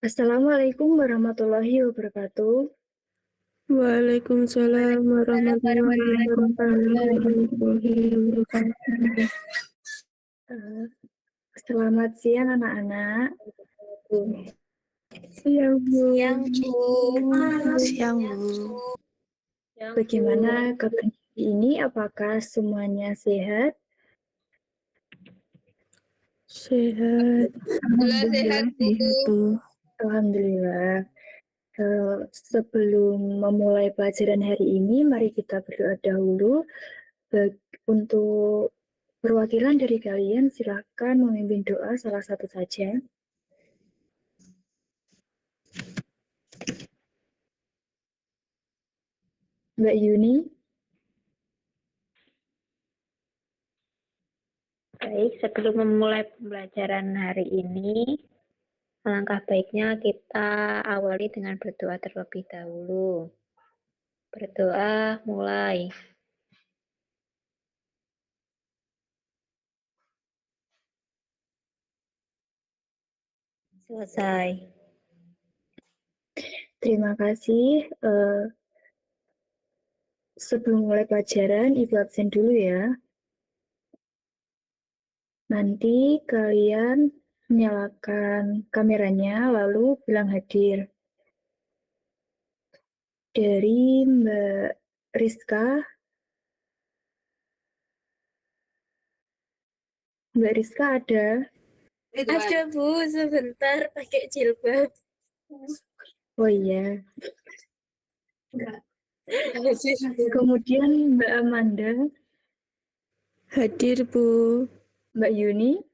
Assalamualaikum warahmatullahi wabarakatuh. Waalaikumsalam warahmatullahi wabarakatuh. Eh, Selamat siang anak-anak. Siang, Bu. Siang, Bu. Bagaimana kabar ini? Apakah semuanya sehat? Sehat. Alhamdulillah sehat, Bu. Alhamdulillah. Sebelum memulai pelajaran hari ini, mari kita berdoa dahulu. Untuk perwakilan dari kalian, silakan memimpin doa salah satu saja. Mbak Yuni. Baik, sebelum memulai pembelajaran hari ini, alangkah baiknya kita awali dengan berdoa terlebih dahulu. Berdoa mulai. Selesai. Terima kasih. Sebelum mulai pelajaran, Ibu absen dulu ya. Nanti kalian nyalakan kameranya, lalu bilang hadir. Dari Mbak Rizka. Mbak Rizka ada? Ada, Bu, sebentar pakai jilbab. Oh iya. Kemudian Mbak Amanda. Hadir, Bu. Mbak Yuni.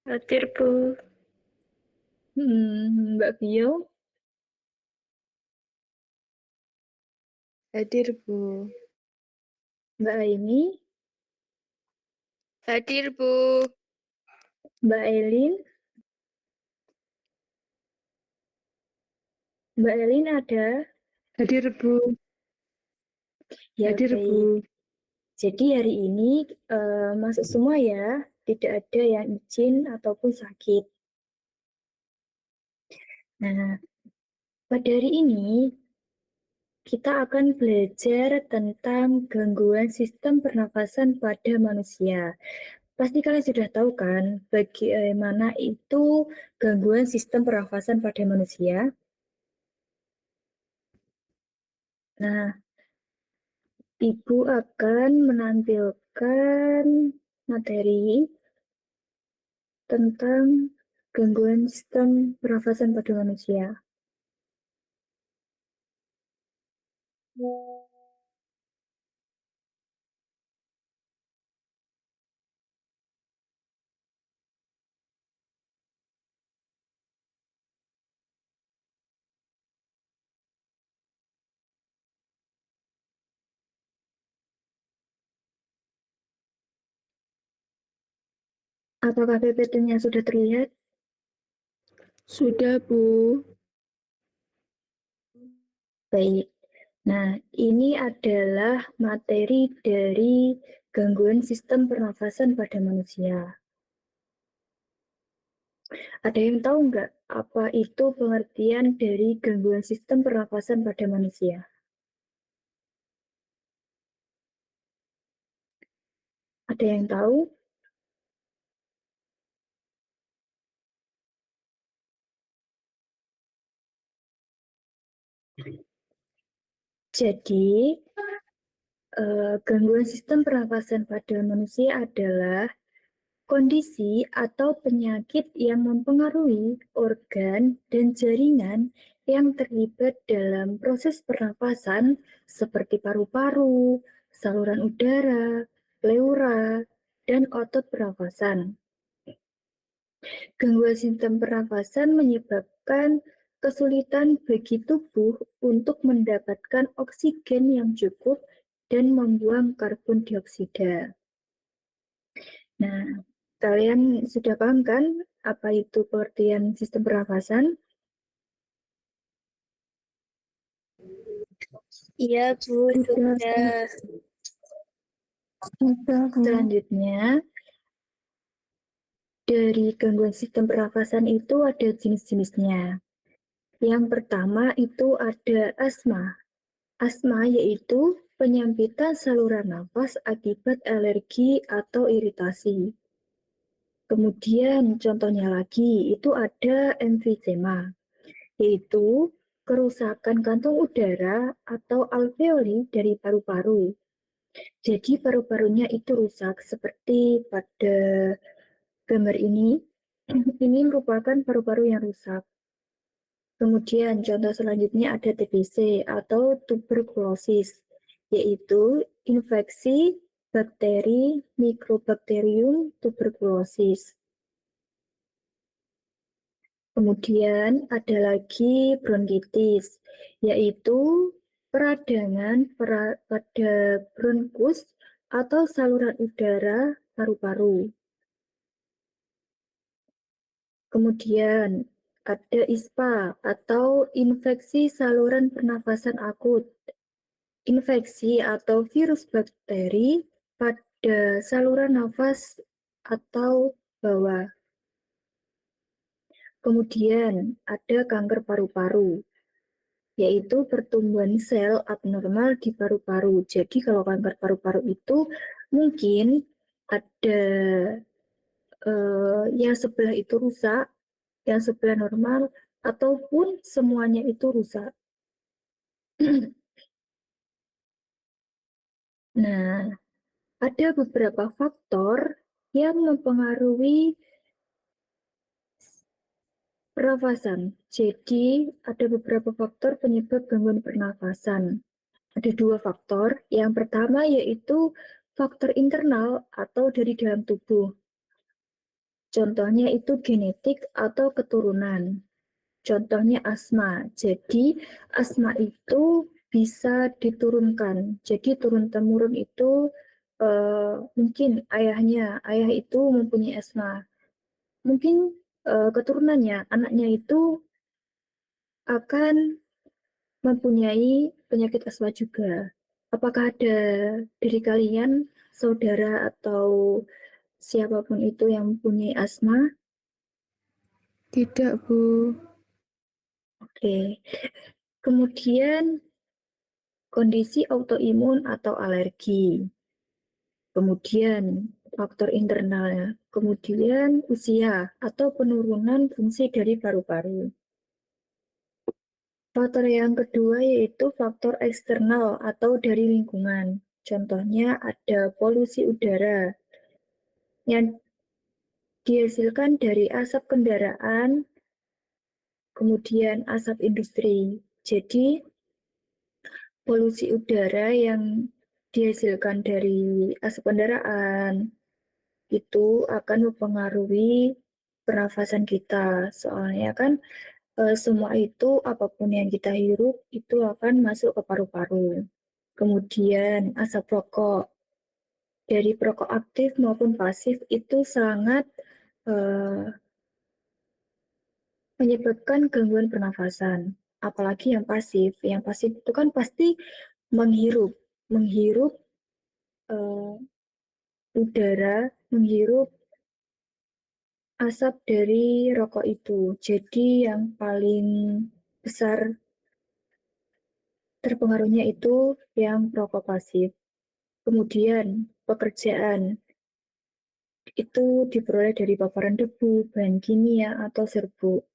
Hadir, Bu. Mbak Vio. Hadir, Bu. Mbak Aini. Hadir, Bu. Mbak Elin. Mbak Elin ada? Hadir, Bu. Ya, Hadir, baik. Bu. Jadi hari ini masuk semua ya, tidak ada yang izin ataupun sakit. Nah, pada hari ini kita akan belajar tentang gangguan sistem pernafasan pada manusia. Pasti kalian sudah tahu kan bagaimana itu gangguan sistem pernafasan pada manusia. Nah, Ibu akan menampilkan materi tentang gangguan sistem pernafasan pada manusia. Apakah PPT-nya sudah terlihat? Sudah, Bu. Baik. Nah, ini adalah materi dari gangguan sistem pernafasan pada manusia. Ada yang tahu nggak apa itu pengertian dari gangguan sistem pernafasan pada manusia? Ada yang tahu? Jadi, gangguan sistem pernafasan pada manusia adalah kondisi atau penyakit yang mempengaruhi organ dan jaringan yang terlibat dalam proses pernafasan seperti paru-paru, saluran udara, pleura, dan otot pernafasan. Gangguan sistem pernafasan menyebabkan kesulitan bagi tubuh untuk mendapatkan oksigen yang cukup dan membuang karbon dioksida. Nah, kalian sudah paham kan apa itu pengertian sistem pernafasan? Iya, Bu, sudah. Selanjutnya, Dari gangguan sistem pernafasan itu ada jenis-jenisnya. Yang pertama itu ada asma. Asma yaitu penyempitan saluran nafas akibat alergi atau iritasi. Kemudian contohnya lagi itu ada emfisema, yaitu kerusakan kantung udara atau alveoli dari paru-paru. Jadi paru-parunya itu rusak seperti pada gambar ini. Ini merupakan paru-paru yang rusak. Kemudian contoh selanjutnya ada TBC atau tuberkulosis, yaitu infeksi bakteri Mycobacterium tuberculosis. Kemudian ada lagi bronkitis, yaitu peradangan pada bronkus atau saluran udara paru-paru. Kemudian ada ISPA atau infeksi saluran pernafasan akut. Infeksi atau virus bakteri pada saluran nafas atau bawah. Kemudian ada kanker paru-paru, yaitu pertumbuhan sel abnormal di paru-paru. Jadi kalau kanker paru-paru itu mungkin ada yang sebelah itu rusak, yang sebelah normal, ataupun semuanya itu rusak. Nah, ada beberapa faktor yang mempengaruhi pernafasan. Jadi, ada beberapa faktor penyebab gangguan pernafasan. Ada dua faktor. Yang pertama yaitu faktor internal atau dari dalam tubuh. Contohnya itu genetik atau keturunan. Contohnya asma. Jadi, asma itu bisa diturunkan. Jadi, turun-temurun itu mungkin ayah itu mempunyai asma. Mungkin keturunannya, anaknya itu akan mempunyai penyakit asma juga. Apakah ada dari kalian, saudara atau siapapun itu yang mempunyai asma? Tidak, Bu. Oke. Kemudian kondisi autoimun atau alergi. Kemudian faktor internalnya. Kemudian usia atau penurunan fungsi dari paru-paru. Faktor yang kedua yaitu faktor eksternal atau dari lingkungan. Contohnya ada polusi udara yang dihasilkan dari asap kendaraan, kemudian asap industri. Jadi, polusi udara yang dihasilkan dari asap kendaraan itu akan mempengaruhi pernafasan kita. Soalnya kan semua itu apapun yang kita hirup itu akan masuk ke paru-paru. Kemudian asap rokok dari perokok aktif maupun pasif itu sangat menyebabkan gangguan pernafasan. Apalagi yang pasif. Yang pasif itu kan pasti menghirup uh, udara, menghirup asap dari rokok itu. Jadi yang paling besar terpengaruhnya itu yang perokok pasif. Kemudian pekerjaan itu diperoleh dari paparan debu, bahan kimia, atau serbuk.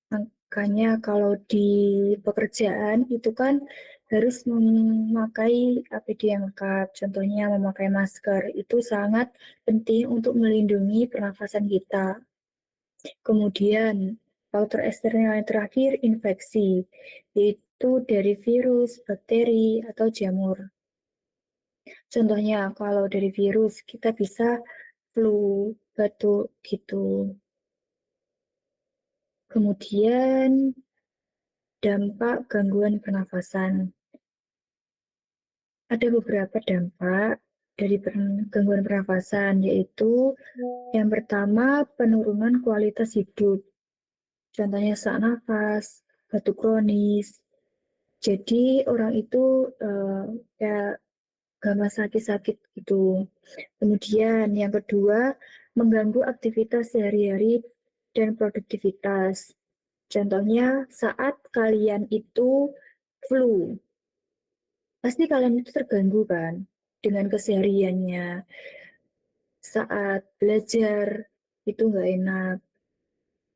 Makanya kalau di pekerjaan itu kan harus memakai APD yang lengkap. Contohnya memakai masker. Itu sangat penting untuk melindungi pernafasan kita. Kemudian faktor eksternal yang terakhir infeksi, yaitu dari virus, bakteri, atau jamur. Contohnya kalau dari virus kita bisa flu, batuk gitu. Kemudian dampak gangguan pernafasan. Ada beberapa dampak dari gangguan pernafasan, yaitu yang pertama penurunan kualitas hidup. Contohnya sesak nafas, batuk kronis. Jadi orang itu kayak gampang sakit-sakit gitu. Kemudian yang kedua, mengganggu aktivitas sehari-hari dan produktivitas. Contohnya saat kalian itu flu, pasti kalian itu terganggu kan dengan kesehariannya. Saat belajar itu nggak enak,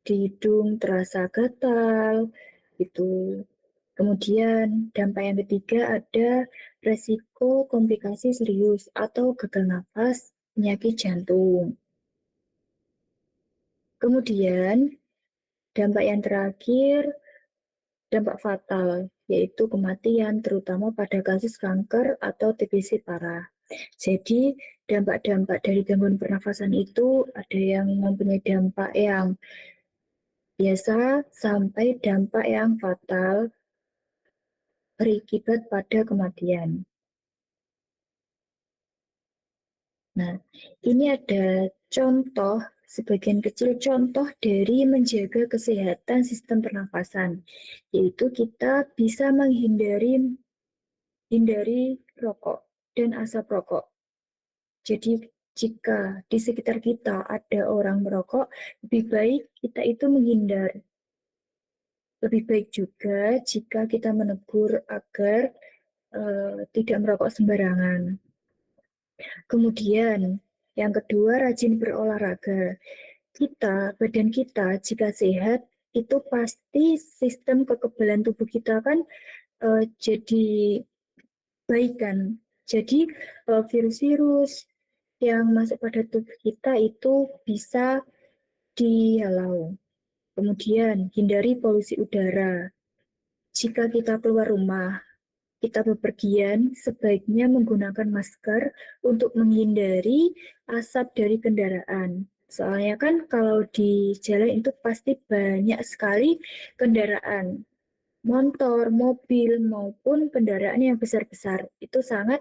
di hidung terasa gatal, itu. Kemudian dampak yang ketiga ada resiko komplikasi serius atau gagal nafas, penyakit jantung. Kemudian dampak yang terakhir, dampak fatal, yaitu kematian terutama pada kasus kanker atau TBC parah. Jadi dampak-dampak dari gangguan pernafasan itu ada yang mempunyai dampak yang biasa sampai dampak yang fatal berakibat pada kematian. Nah, ini ada contoh, sebagian kecil contoh dari menjaga kesehatan sistem pernafasan, yaitu kita bisa hindari rokok dan asap rokok. Jadi, jika di sekitar kita ada orang merokok, lebih baik kita itu menghindar. Lebih baik juga jika kita menegur agar tidak merokok sembarangan. Kemudian, yang kedua, rajin berolahraga. Badan kita jika sehat, itu pasti sistem kekebalan tubuh kita kan jadi baik kan. Jadi virus-virus yang masuk pada tubuh kita itu bisa dihalau. Kemudian, hindari polusi udara. Jika kita keluar rumah, kita bepergian, sebaiknya menggunakan masker untuk menghindari asap dari kendaraan. Soalnya kan kalau di jalan itu pasti banyak sekali kendaraan, motor, mobil, maupun kendaraan yang besar-besar. Itu sangat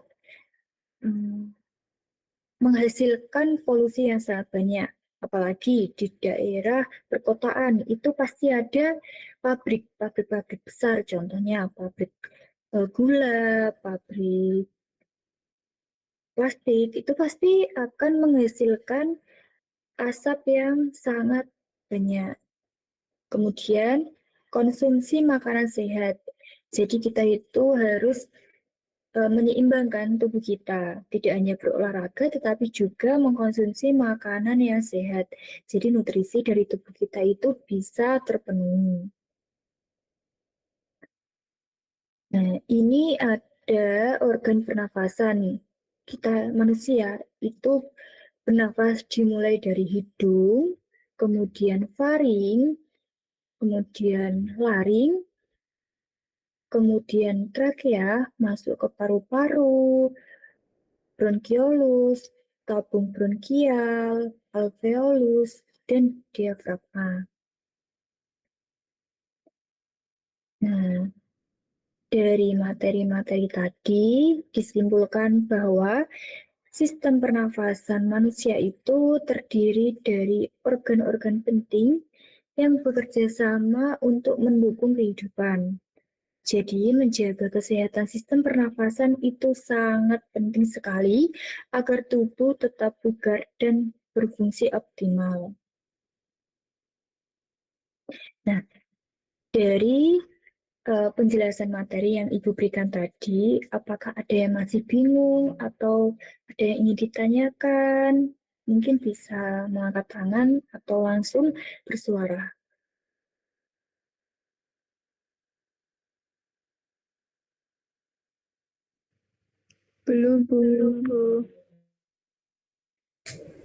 menghasilkan polusi yang sangat banyak. Apalagi di daerah perkotaan, itu pasti ada pabrik besar, contohnya pabrik gula, pabrik plastik, itu pasti akan menghasilkan asap yang sangat banyak. Kemudian, konsumsi makanan sehat. Jadi kita itu harus menyeimbangkan tubuh kita, tidak hanya berolahraga, tetapi juga mengkonsumsi makanan yang sehat. Jadi nutrisi dari tubuh kita itu bisa terpenuhi. Nah, ini ada organ pernafasan. Kita manusia itu bernafas dimulai dari hidung, kemudian faring, kemudian laring, kemudian trakea masuk ke paru-paru, bronkiolus, tabung bronkial, alveolus, dan diafragma. Nah, dari materi-materi tadi disimpulkan bahwa sistem pernafasan manusia itu terdiri dari organ-organ penting yang bekerja sama untuk mendukung kehidupan. Jadi, menjaga kesehatan sistem pernafasan itu sangat penting sekali agar tubuh tetap bugar dan berfungsi optimal. Nah, dari penjelasan materi yang Ibu berikan tadi, apakah ada yang masih bingung atau ada yang ingin ditanyakan? Mungkin bisa mengangkat tangan atau langsung bersuara. Belum, Bu. Belum, Bu.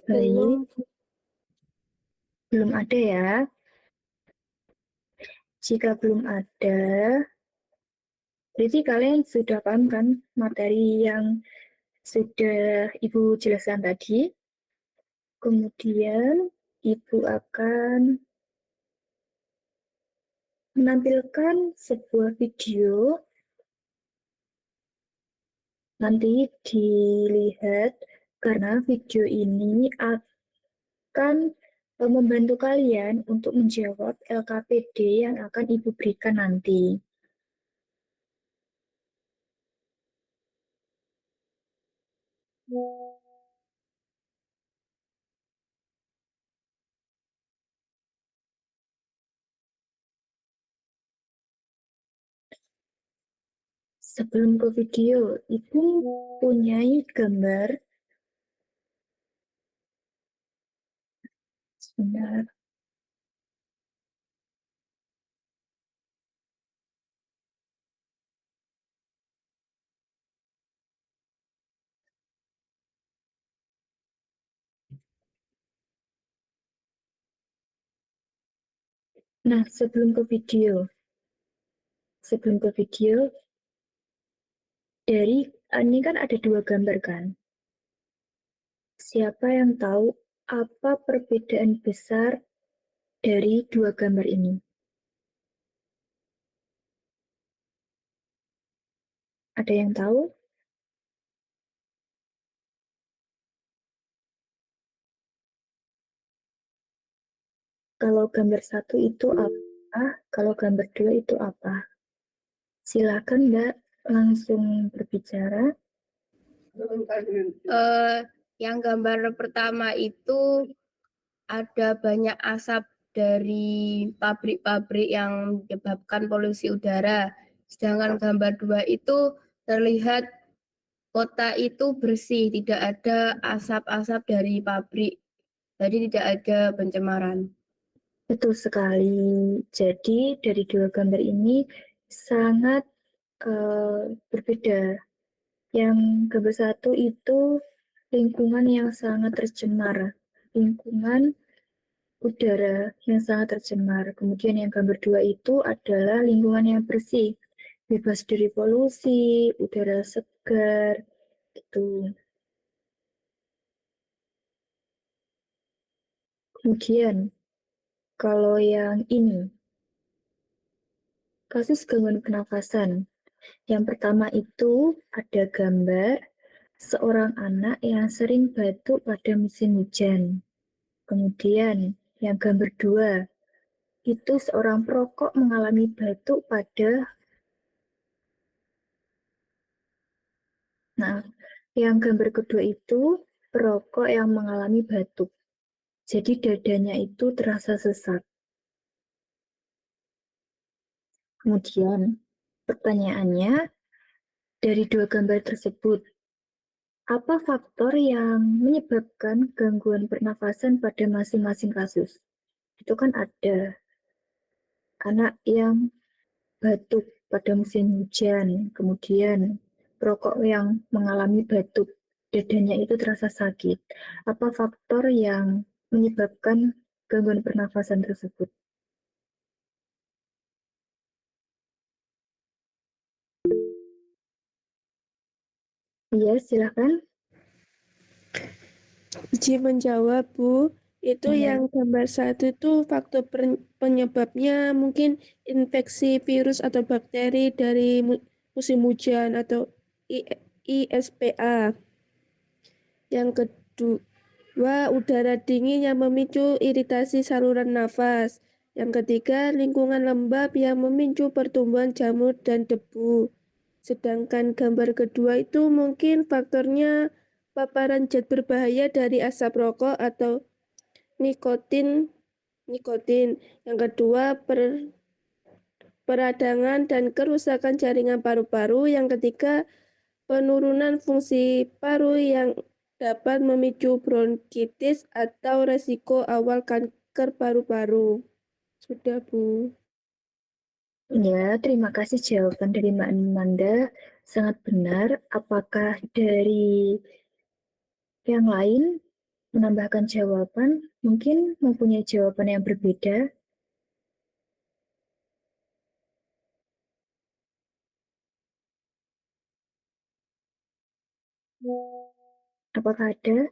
Baik, belum ada ya. Jika belum ada, berarti kalian sudah paham kan materi yang sudah Ibu jelaskan tadi? Kemudian Ibu akan menampilkan sebuah video, nanti dilihat karena video ini akan membantu kalian untuk menjawab LKPD yang akan Ibu berikan nanti. Sebelum ke video, Ibu punyai gambar. Sebentar. Nah, sebelum ke video, dari ini kan ada dua gambar kan? Siapa yang tahu apa perbedaan besar dari dua gambar ini? Ada yang tahu? Kalau gambar satu itu apa? Kalau gambar dua itu apa? Silakan Mbak langsung berbicara. Yang gambar pertama itu ada banyak asap dari pabrik-pabrik yang menyebabkan polusi udara. Sedangkan gambar dua itu terlihat kota itu bersih, tidak ada asap-asap dari pabrik. Jadi tidak ada pencemaran. Betul sekali. Jadi dari dua gambar ini sangat berbeda. Yang gambar satu itu lingkungan yang sangat tercemar, lingkungan udara yang sangat tercemar. Kemudian yang gambar dua itu adalah lingkungan yang bersih, bebas dari polusi, udara segar, itu. Kemudian kalau yang ini, kasus gangguan pernafasan. Yang pertama itu ada gambar seorang anak yang sering batuk pada musim hujan. Kemudian yang gambar dua, itu seorang perokok mengalami batuk pada. Nah, yang gambar kedua itu perokok yang mengalami batuk. Jadi dadanya itu terasa sesak. Kemudian pertanyaannya, dari dua gambar tersebut, apa faktor yang menyebabkan gangguan pernafasan pada masing-masing kasus? Itu kan ada anak yang batuk pada musim hujan, kemudian perokok yang mengalami batuk, dadanya itu terasa sakit. Apa faktor yang menyebabkan gangguan pernafasan tersebut? Iya, silakan. Izin menjawab, Bu. Itu Iya. yang gambar satu itu faktor penyebabnya mungkin infeksi virus atau bakteri dari musim hujan atau ISPA. Yang kedua, udara dingin yang memicu iritasi saluran nafas. Yang ketiga, lingkungan lembab yang memicu pertumbuhan jamur dan debu. Sedangkan gambar kedua itu mungkin faktornya paparan zat berbahaya dari asap rokok atau nikotin. Nikotin. Yang kedua, peradangan dan kerusakan jaringan paru-paru. Yang ketiga, penurunan fungsi paru yang dapat memicu bronkitis atau resiko awal kanker paru-paru. Sudah, Bu. Ya, terima kasih jawaban dari Mbak Amanda. Sangat benar. Apakah dari yang lain menambahkan jawaban? Mungkin mempunyai jawaban yang berbeda. Apakah ada?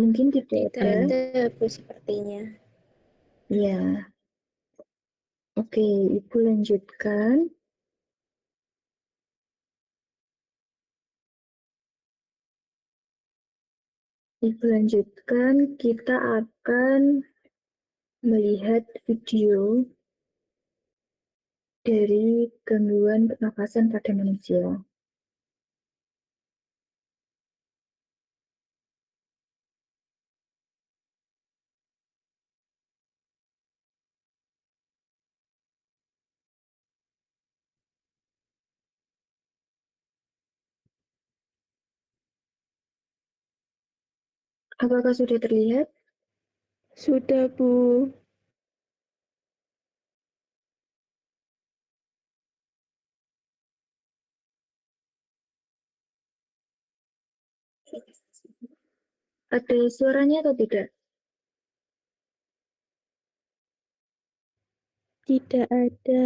Mungkin tidak Tidak ada. ada, Bu, sepertinya. Ya, oke, Ibu lanjutkan. Ibu lanjutkan, kita akan melihat video dari gangguan pernafasan pada manusia. Apakah sudah terlihat? Sudah, Bu. Ada suaranya atau tidak? Tidak ada.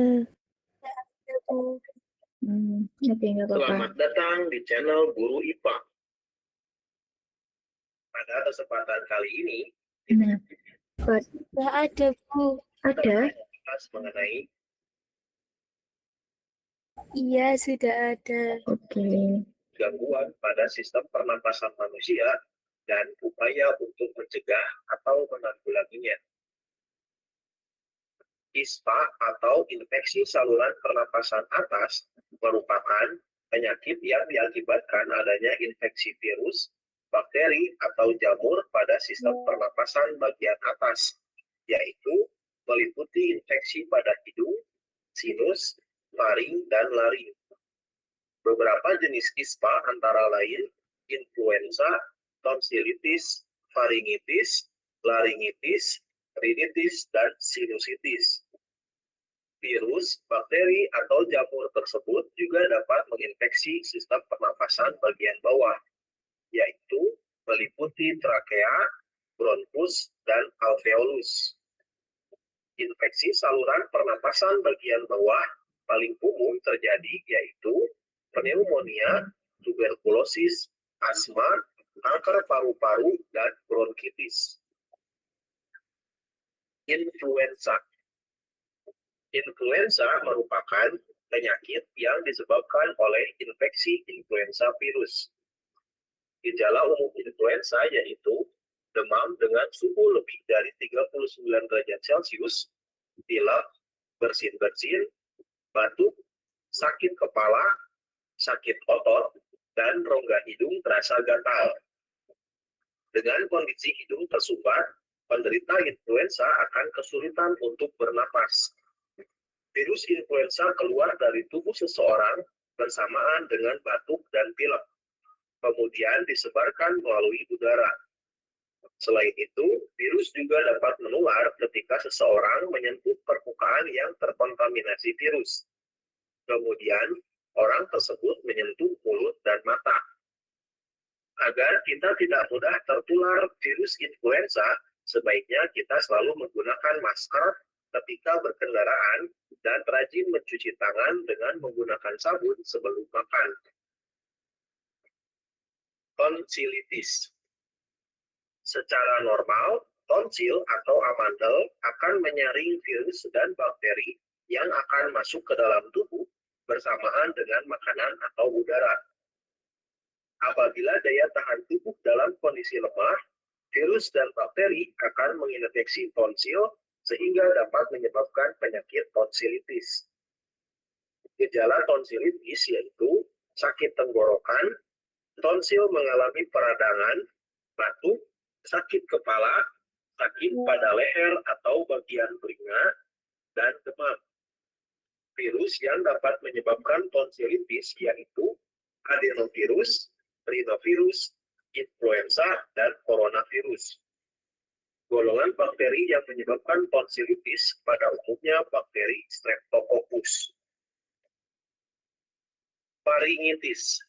Oke, nggak apa-apa. Selamat datang di channel Guru IPA. Pada kesempatan kali ini, Nah, Tidak ada, Bu. ada? kita membahas mengenai Iya, sudah ada. Oke. gangguan pada sistem pernapasan manusia dan upaya untuk mencegah atau menanggulanginya. ISPA atau infeksi saluran pernapasan atas merupakan penyakit yang diakibatkan adanya infeksi virus, bakteri, atau jamur pada sistem pernapasan bagian atas, yaitu meliputi infeksi pada hidung, sinus, faring, dan laring. Beberapa jenis ISPA antara lain influenza, tonsilitis, faringitis, laringitis, rinitis, dan sinusitis. Virus, bakteri, atau jamur tersebut juga dapat menginfeksi sistem pernapasan bagian bawah, yaitu meliputi trakea, bronkus, dan alveolus. Infeksi saluran pernapasan bagian bawah paling umum terjadi yaitu pneumonia, tuberkulosis, asma, kanker paru-paru, dan bronkitis. Influenza. Influenza merupakan penyakit yang disebabkan oleh infeksi influenza virus. Gejala umum influenza yaitu demam dengan suhu lebih dari 39 derajat Celcius, pilek, bersin-bersin, batuk, sakit kepala, sakit otot, dan rongga hidung terasa gatal. Dengan kondisi hidung tersumbat, penderita influenza akan kesulitan untuk bernapas. Virus influenza keluar dari tubuh seseorang bersamaan dengan batuk dan pilek, kemudian disebarkan melalui udara. Selain itu, virus juga dapat menular ketika seseorang menyentuh permukaan yang terkontaminasi virus. Kemudian, orang tersebut menyentuh mulut dan mata. Agar kita tidak mudah tertular virus influenza, sebaiknya kita selalu menggunakan masker ketika berkendaraan dan rajin mencuci tangan dengan menggunakan sabun sebelum makan. Tonsilitis. Secara normal, tonsil atau amandel akan menyaring virus dan bakteri yang akan masuk ke dalam tubuh bersamaan dengan makanan atau udara. Apabila daya tahan tubuh dalam kondisi lemah, virus dan bakteri akan menginfeksi tonsil sehingga dapat menyebabkan penyakit tonsilitis. Gejala tonsilitis yaitu sakit tenggorokan, tonsil mengalami peradangan, batuk, sakit kepala, sakit pada leher atau bagian telinga, dan demam. Virus yang dapat menyebabkan tonsilitis yaitu adenovirus, rhinovirus, influenza, dan coronavirus. Golongan bakteri yang menyebabkan tonsilitis pada umumnya bakteri Streptococcus. Faringitis.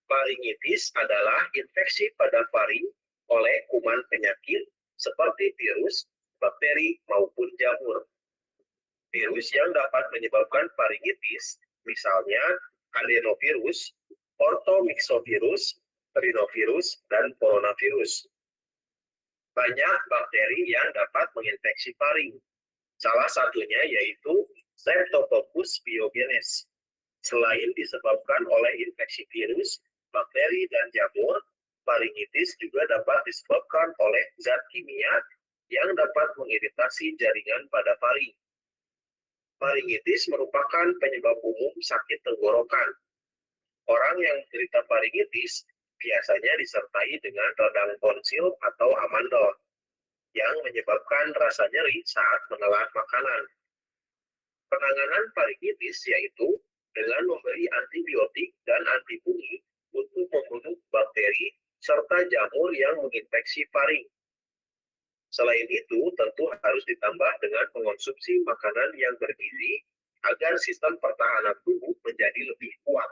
Faringitis adalah infeksi pada faring oleh kuman penyakit seperti virus, bakteri, maupun jamur. Virus yang dapat menyebabkan faringitis, misalnya adenovirus, orthomyxovirus, rhinovirus, dan coronavirus. Banyak bakteri yang dapat menginfeksi faring. Salah satunya yaitu Streptococcus pyogenes. Selain disebabkan oleh infeksi virus, bakteri, dan jamur, faringitis juga dapat disebabkan oleh zat kimia yang dapat mengiritasi jaringan pada faring. Faringitis merupakan penyebab umum sakit tenggorokan. Orang yang menderita faringitis biasanya disertai dengan radang tonsil atau amandel yang menyebabkan rasa nyeri saat menelan makanan. Penanganan faringitis yaitu dengan memberi antibiotik dan antifungi untuk membunuh bakteri serta jamur jamur yang menginfeksi faring. Selain itu, tentu harus ditambah dengan mengonsumsi makanan yang bergizi agar sistem pertahanan tubuh menjadi lebih kuat.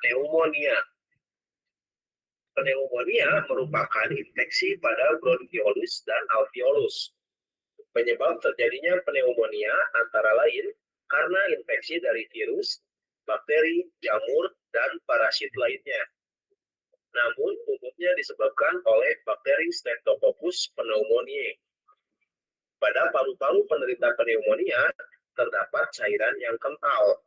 Pneumonia. Pneumonia merupakan infeksi pada bronkiolus dan alveolus. Penyebab terjadinya pneumonia antara lain karena infeksi dari virus, bakteri, jamur, dan parasit lainnya. Namun, umumnya disebabkan oleh bakteri Streptococcus pneumoniae. Pada paru-paru penderita pneumonia, terdapat cairan yang kental.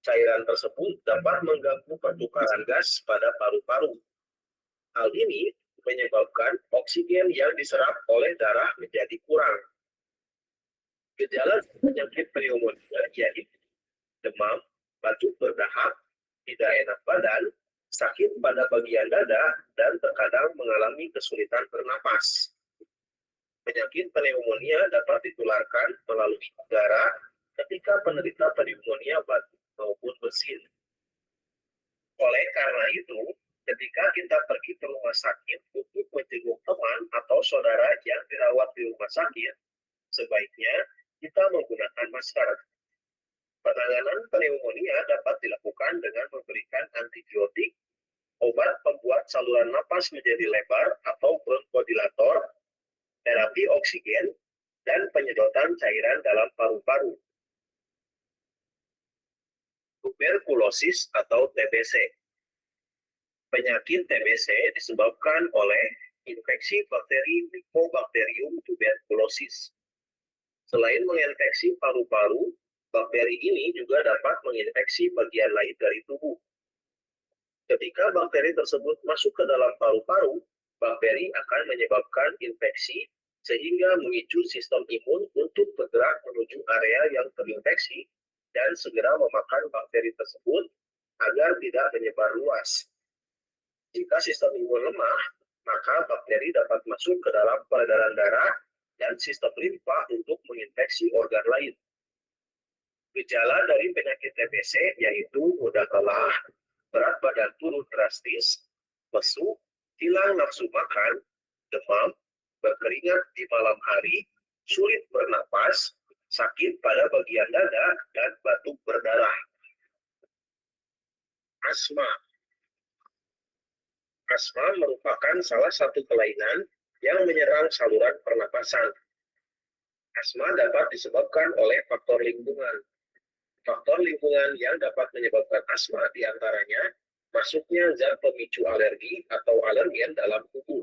Cairan tersebut dapat mengganggu pertukaran gas pada paru-paru. Hal ini menyebabkan oksigen yang diserap oleh darah menjadi kurang. Gejala penyakit pneumonia yaitu demam, batuk berdahak, tidak enak badan, sakit pada bagian dada, dan terkadang mengalami kesulitan bernapas. Penyakit pneumonia dapat ditularkan melalui udara ketika penderita pneumonia batuk maupun bersin. Oleh karena itu, ketika kita pergi ke rumah sakit untuk menjenguk teman atau saudara yang dirawat di rumah sakit, sebaiknya kita menggunakan masker. Penanganan pneumonia dapat dilakukan dengan memberikan antibiotik, obat pembuat saluran napas menjadi lebar atau bronchodilator, terapi oksigen, dan penyedotan cairan dalam paru-paru. Tuberkulosis atau TBC. Penyakit TBC disebabkan oleh infeksi bakteri Mycobacterium tuberculosis. Selain menginfeksi paru-paru, bakteri ini juga dapat menginfeksi bagian lain dari tubuh. Ketika bakteri tersebut masuk ke dalam paru-paru, bakteri akan menyebabkan infeksi sehingga memicu sistem imun untuk bergerak menuju area yang terinfeksi dan segera memakan bakteri tersebut agar tidak menyebar luas. Jika sistem imun lemah, maka bakteri dapat masuk ke dalam peredaran darah dan sistem limfa untuk menginfeksi organ lain. Gejala dari penyakit TBC yaitu mudah lelah, berat badan turun drastis, lesu, hilang nafsu makan, demam, berkeringat di malam hari, sulit bernapas, sakit pada bagian dada, dan batuk berdarah. Asma. Asma merupakan salah satu kelainan yang menyerang saluran pernapasan. Asma dapat disebabkan oleh faktor lingkungan. Faktor lingkungan yang dapat menyebabkan asma diantaranya masuknya zat pemicu alergi atau alergen dalam tubuh.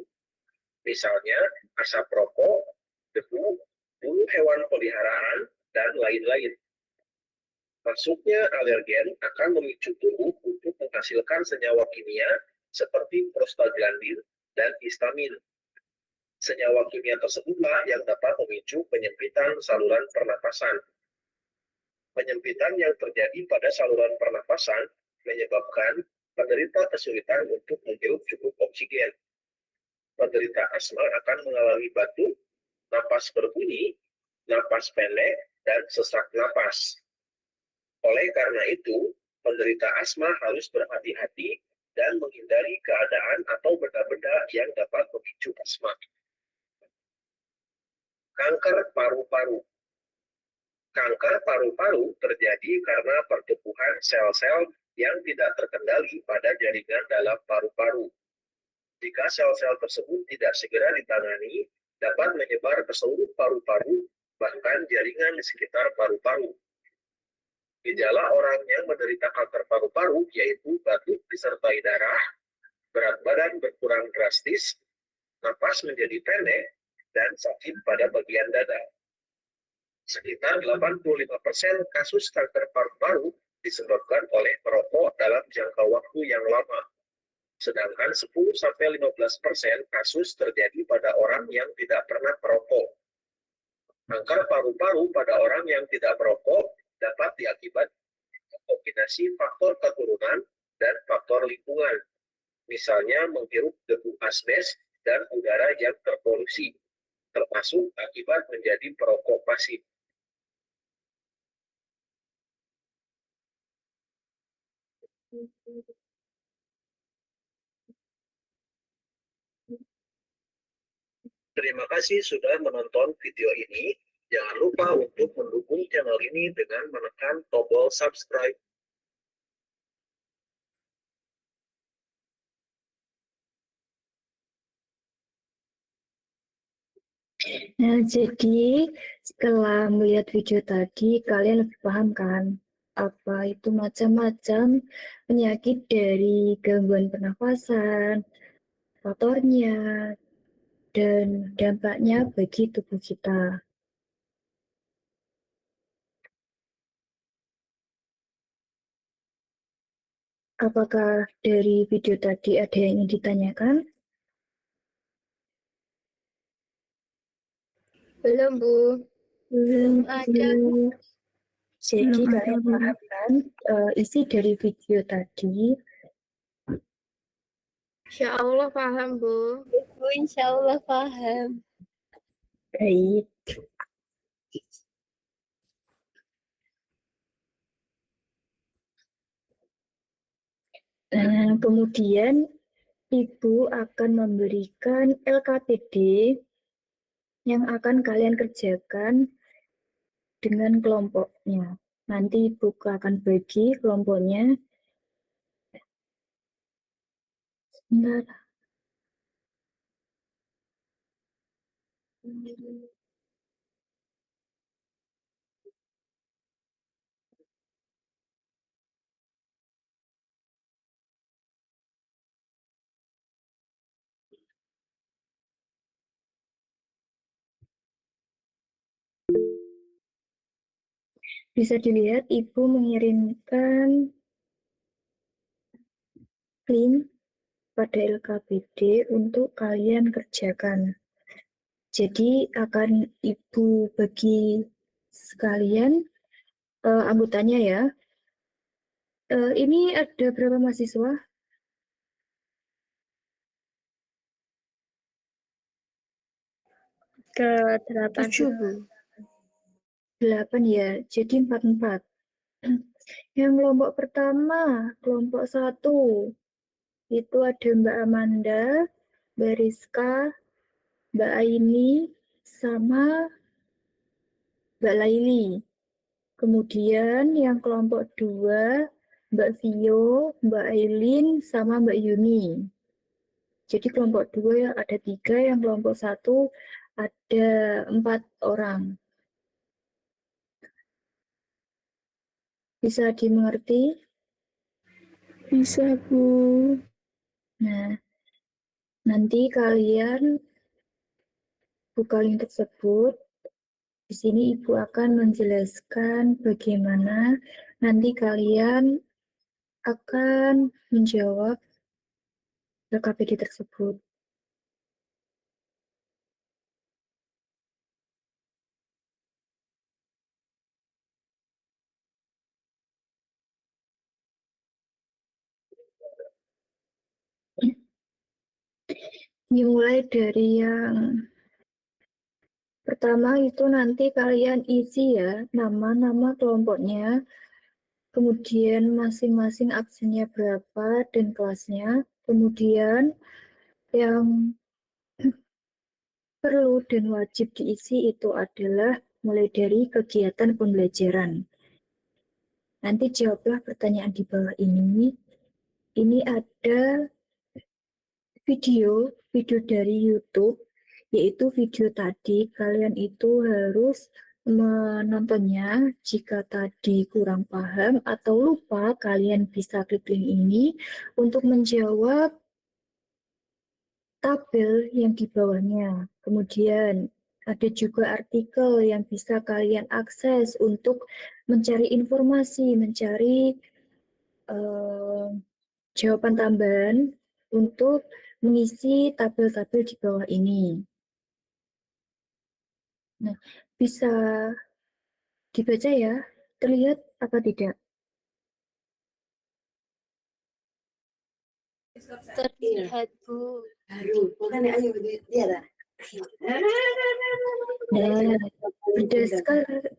Misalnya asap rokok, debu, bulu hewan peliharaan, dan lain-lain. Masuknya alergen akan memicu tubuh untuk menghasilkan senyawa kimia seperti prostaglandin dan histamin. Senyawa kimia tersebutlah yang dapat memicu penyempitan saluran pernapasan. Penyempitan yang terjadi pada saluran pernapasan menyebabkan penderita kesulitan untuk menghirup cukup oksigen. Penderita asma akan mengalami batuk, napas berbunyi, napas pendek, dan sesak napas. Oleh karena itu, penderita asma harus berhati-hati dan menghindari keadaan atau benda-benda yang dapat memicu asma. Kanker paru-paru. Kanker paru-paru terjadi karena pertumbuhan sel-sel yang tidak terkendali pada jaringan dalam paru-paru. Jika sel-sel tersebut tidak segera ditangani, dapat menyebar ke seluruh paru-paru, bahkan jaringan di sekitar paru-paru. Gejala orang yang menderita kanker paru-paru yaitu batuk disertai darah, berat badan berkurang drastis, napas menjadi pendek, dan sakit pada bagian dada. Sekitar 85% kasus kanker paru-paru disebabkan oleh perokok dalam jangka waktu yang lama. Sedangkan 10-15% kasus terjadi pada orang yang tidak pernah perokok. Kanker paru-paru pada orang yang tidak merokok dapat diakibatkan kombinasi faktor keturunan dan faktor lingkungan. Misalnya menghirup debu asbes dan udara yang terpolusi, termasuk akibat menjadi perokok pasif. Terima kasih sudah menonton video ini. Jangan lupa untuk mendukung channel ini dengan menekan tombol subscribe. Nah, jadi setelah melihat video tadi, kalian lebih paham kan? Apa itu macam-macam penyakit dari gangguan pernafasan, faktornya, dan dampaknya bagi tubuh kita. Apakah dari video tadi ada yang ingin ditanyakan? Belum, Bu. Belum ada. Jadi Belum ada, kalian Bu. paham kan isi dari video tadi? Insya Allah paham, Bu. Bu, insya Allah paham. Baik. Kemudian Ibu akan memberikan LKPD yang akan kalian kerjakan dengan kelompoknya. Nanti Ibu akan bagi kelompoknya. Sebentar. Bisa dilihat Ibu mengirimkan link pada LKPD untuk kalian kerjakan. Jadi akan Ibu bagi sekalian anggotanya ya. Ini ada berapa mahasiswa? Ke-8. 7, Bu. 8 ya, jadi 4-4. Yang kelompok pertama, kelompok 1, itu ada Mbak Amanda, Mbak Rizka, Mbak Aini, sama Mbak Laili. Kemudian yang kelompok 2, Mbak Vio, Mbak Aileen, sama Mbak Yuni. Jadi kelompok 2 yang ada 3, yang kelompok 1 ada 4 orang. Bisa dimengerti? Bisa, Bu. Nah, nanti kalian buka link tersebut. Di sini Ibu akan menjelaskan bagaimana nanti kalian akan menjawab LKPD tersebut. Dimulai dari yang pertama itu nanti kalian isi ya nama-nama kelompoknya, kemudian masing-masing absennya berapa dan kelasnya, kemudian yang perlu dan wajib diisi itu adalah mulai dari kegiatan pembelajaran. Nanti jawablah pertanyaan di bawah ini. Ini ada video dari YouTube, yaitu video tadi. Kalian itu harus menontonnya. Jika tadi kurang paham atau lupa, kalian bisa klik link ini untuk menjawab tabel yang di bawahnya. Kemudian ada juga artikel yang bisa kalian akses untuk mencari informasi, mencari jawaban tambahan untuk mengisi tabel-tabel di bawah ini. Nah, bisa dibaca ya, terlihat apa tidak? Terlihat, Bu. Nah,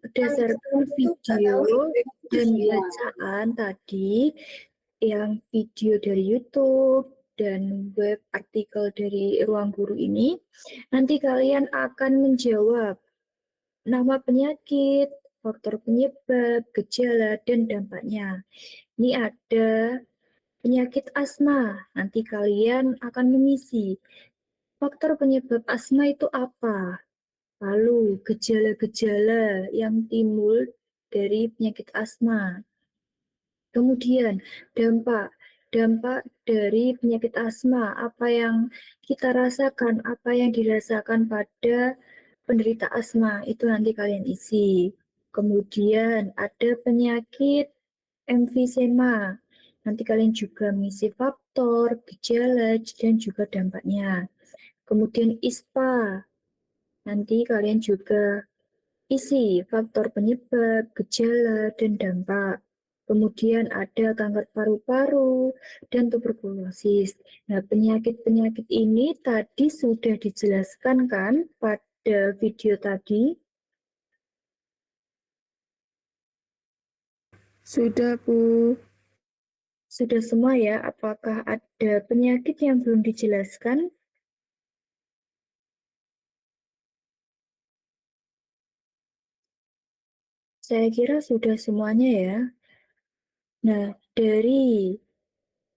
berdasarkan video dan bacaan tadi, yang video dari YouTube dan web artikel dari Ruang Guru ini, nanti kalian akan menjawab nama penyakit, faktor penyebab, gejala, dan dampaknya. Ini ada penyakit asma. Nanti kalian akan mengisi faktor penyebab asma itu apa? Lalu gejala-gejala yang timbul dari penyakit asma. Kemudian dampak dari penyakit asma, apa yang kita rasakan, apa yang dirasakan pada penderita asma, itu nanti kalian isi. Kemudian ada penyakit emfisema, nanti kalian juga mengisi faktor, gejala, dan juga dampaknya. Kemudian ISPA, nanti kalian juga isi faktor penyebab, gejala, dan dampak. Kemudian ada kanker paru-paru dan tuberkulosis. Nah, penyakit-penyakit ini tadi sudah dijelaskan kan pada video tadi? Sudah, Bu. Sudah semua ya? Apakah ada penyakit yang belum dijelaskan? Saya kira sudah semuanya ya. Nah, dari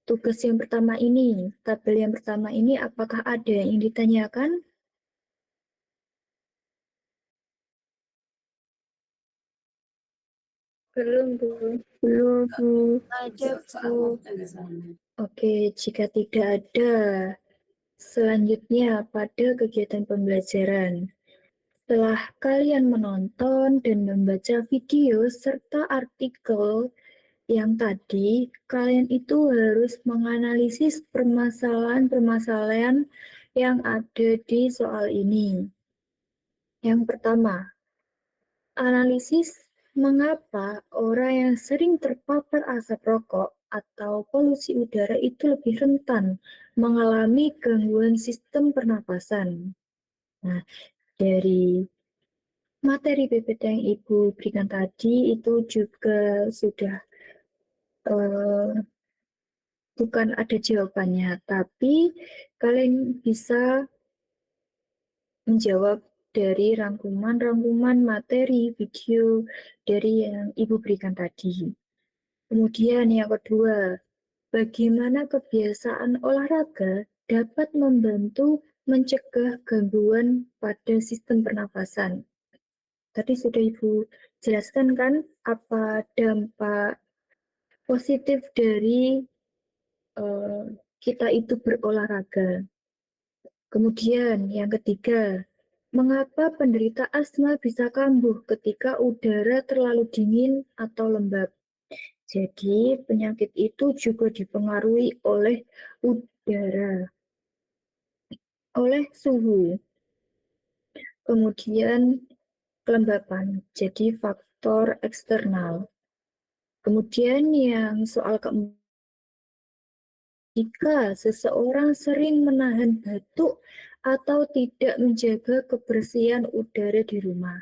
tugas yang pertama ini, tabel yang pertama ini, apakah ada yang ingin ditanyakan? Belum, Bu. Belum, Bu. Ada, Bu. Oke, jika tidak ada, selanjutnya pada kegiatan pembelajaran. Setelah kalian menonton dan membaca video serta artikel yang tadi, kalian itu harus menganalisis permasalahan-permasalahan yang ada di soal ini. Yang pertama, analisis mengapa orang yang sering terpapar asap rokok atau polusi udara itu lebih rentan mengalami gangguan sistem pernapasan. Nah, dari materi PPT yang Ibu berikan tadi itu juga sudah bukan ada jawabannya, tapi kalian bisa menjawab dari rangkuman-rangkuman materi video dari yang Ibu berikan tadi. Kemudian yang kedua, bagaimana kebiasaan olahraga dapat membantu mencegah gangguan pada sistem pernafasan. Tadi sudah Ibu jelaskan kan apa dampak positif dari kita itu berolahraga. Kemudian yang ketiga, mengapa penderita asma bisa kambuh ketika udara terlalu dingin atau lembab? Jadi penyakit itu juga dipengaruhi oleh udara, oleh suhu, kemudian kelembapan, jadi faktor eksternal. Kemudian yang soal keempat, jika seseorang sering menahan batuk atau tidak menjaga kebersihan udara di rumah.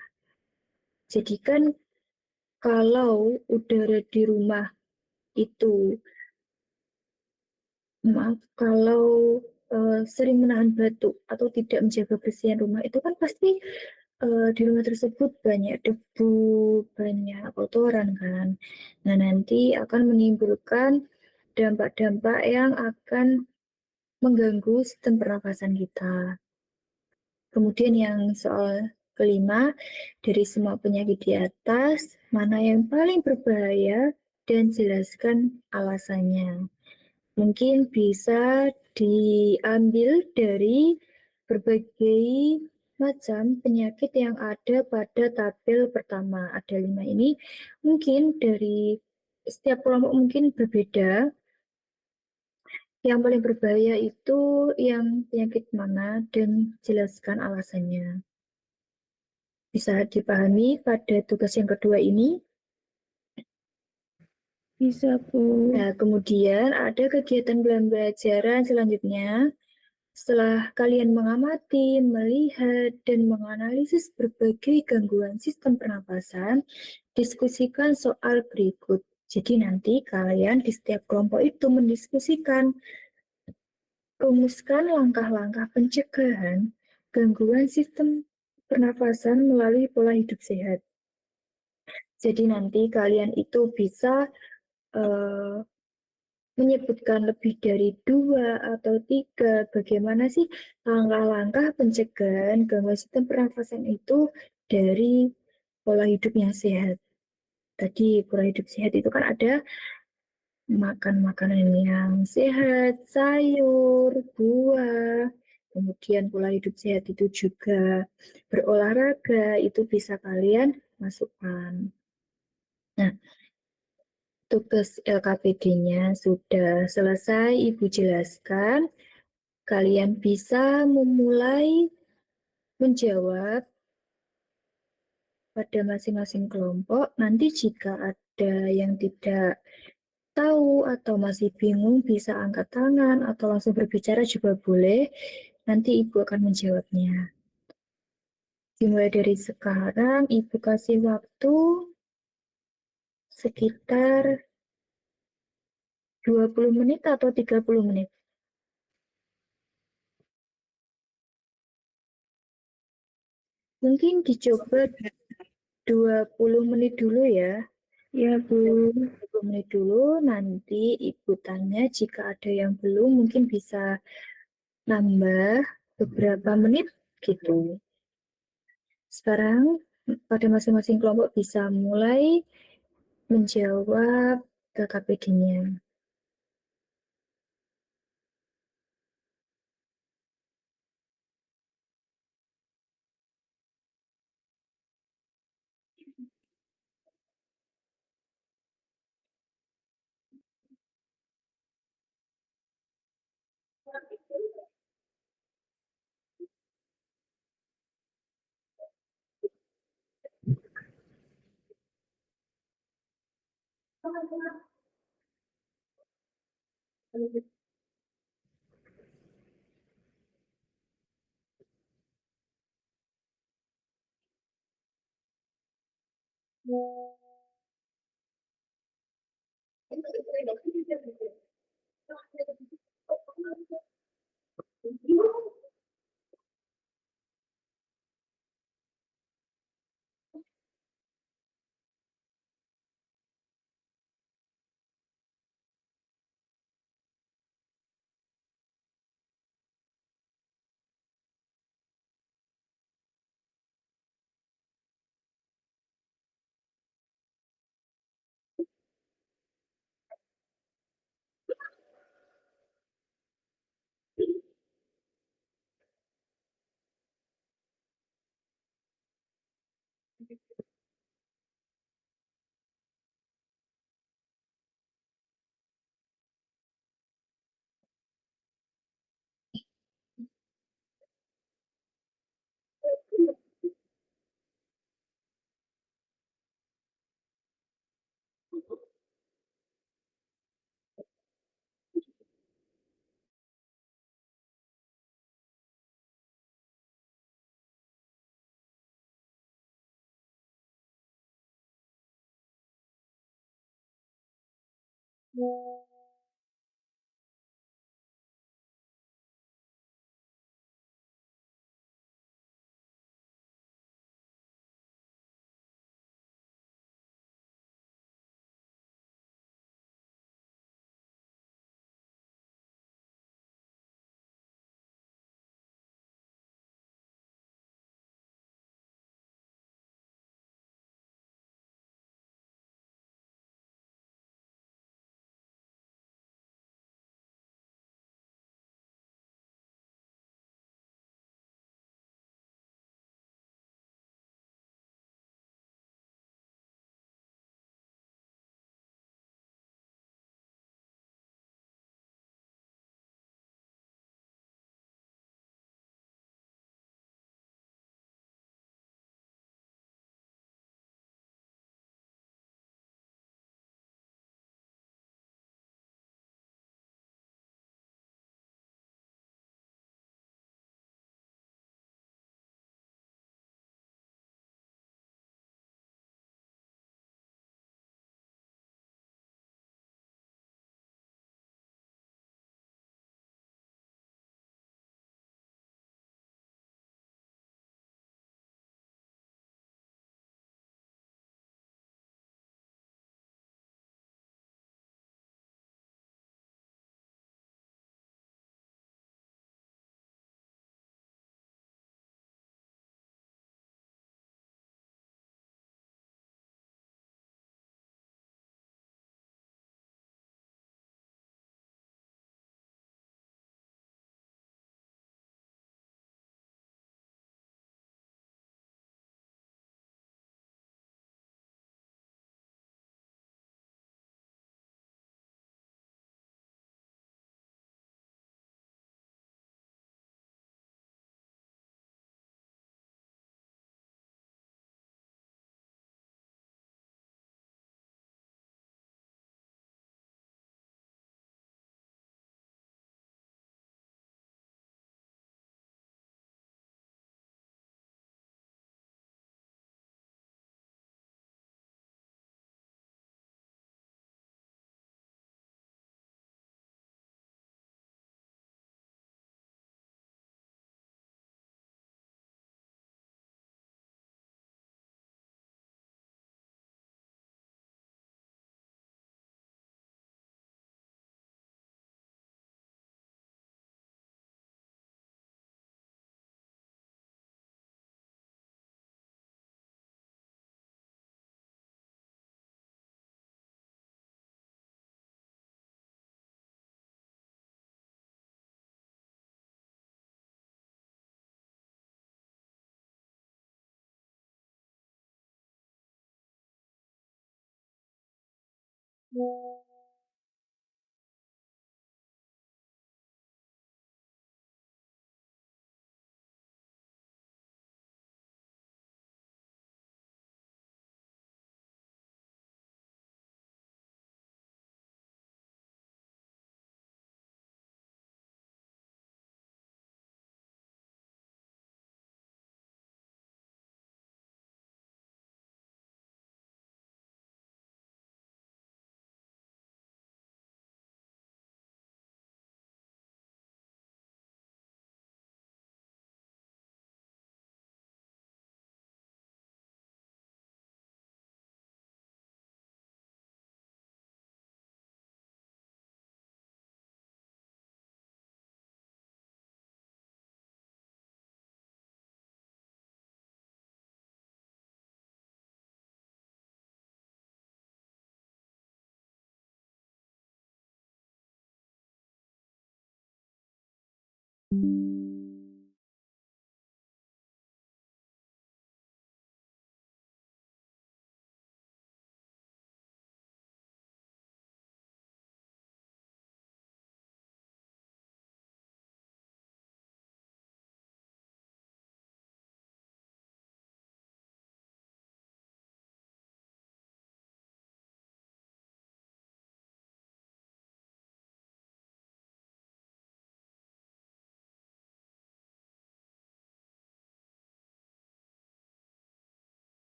Jadi kan kalau udara di rumah itu, kalau sering menahan batuk atau tidak menjaga kebersihan rumah itu kan pasti di rumah tersebut banyak debu, banyak kotoran kan. Nah, nanti akan menimbulkan dampak-dampak yang akan mengganggu sistem pernafasan kita. Kemudian yang soal kelima, dari semua penyakit di atas, mana yang paling berbahaya dan jelaskan alasannya. Mungkin bisa diambil dari berbagai macam penyakit yang ada pada tabel pertama. Ada 5 ini, mungkin dari setiap kelompok mungkin berbeda. Yang paling berbahaya itu yang penyakit mana dan jelaskan alasannya. Bisa dipahami pada tugas yang kedua ini? Bisa, Bu. Nah, kemudian ada kegiatan pembelajaran selanjutnya. Setelah kalian mengamati, melihat, dan menganalisis berbagai gangguan sistem pernapasan, diskusikan soal berikut. Jadi nanti kalian di setiap kelompok itu mendiskusikan Rumuskan langkah-langkah pencegahan gangguan sistem pernafasan melalui pola hidup sehat. Jadi nanti kalian itu bisa menyebutkan lebih dari 2 atau 3 bagaimana sih langkah-langkah pencegahan gangguan sistem pernafasan itu dari pola hidup yang sehat. Tadi pola hidup sehat itu kan ada makan makanan yang sehat, sayur, buah, kemudian pola hidup sehat itu juga berolahraga, itu bisa kalian masukkan. Nah, tugas LKPD-nya sudah selesai Ibu jelaskan. Kalian bisa memulai menjawab pada masing-masing kelompok. Nanti jika ada yang tidak tahu atau masih bingung, bisa angkat tangan atau langsung berbicara juga boleh. Nanti Ibu akan menjawabnya. Dimulai dari sekarang, Ibu kasih waktu sekitar 20 menit atau 30 menit. Mungkin dicoba 20 menit dulu ya. Ya, Bu. 20 menit dulu, nanti Ibu tanya jika ada yang belum, mungkin bisa nambah beberapa menit gitu. Sekarang pada masing-masing kelompok bisa mulai menjawab KKPD-nya.